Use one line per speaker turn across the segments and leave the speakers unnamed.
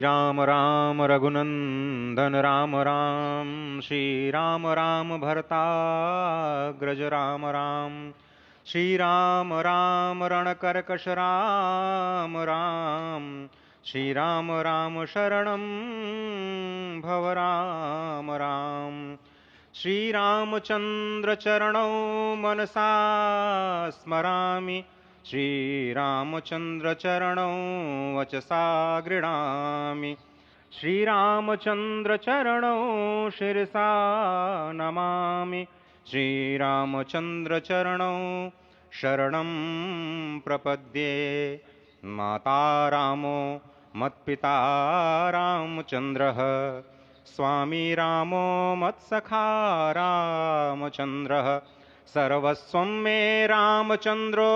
राम राम रघुनंदन राम राम, श्री राम राम भरताग्रज राम राम, श्री राम राम रणकर्कश राम राम, श्री राम राम शरणं भव राम राम। श्रीरामचंद्र चरणौ मनसा स्मरामि, श्रीरामचंद्र चरणौ वचसा गृह्णामि, श्रीरामचंद्र चरणौ शिरसा नमामि, श्रीरामचंद्र चरणौ शरणं प्रपद्ये। माता रामो मत्पिता रामचंद्रः, स्वामी रामो मत्सखा रामचंद्रः, सर्वस्वं मे रामचंद्रो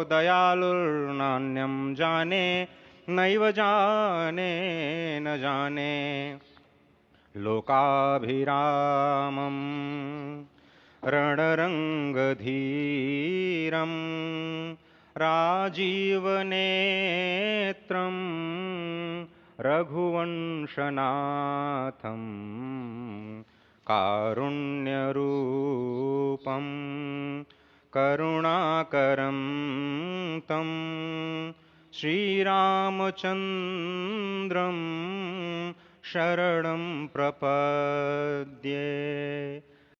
दयालुर्नान्यं जाने नैव जाने न जाने। लोकाभिरामं रणरङ्गधीरं राजीवनेत्रं रघुवंशनाथं, कारुण्यरूपं करुणाकरं तं श्रीरामचन्द्रं शरणं प्रपद्ये।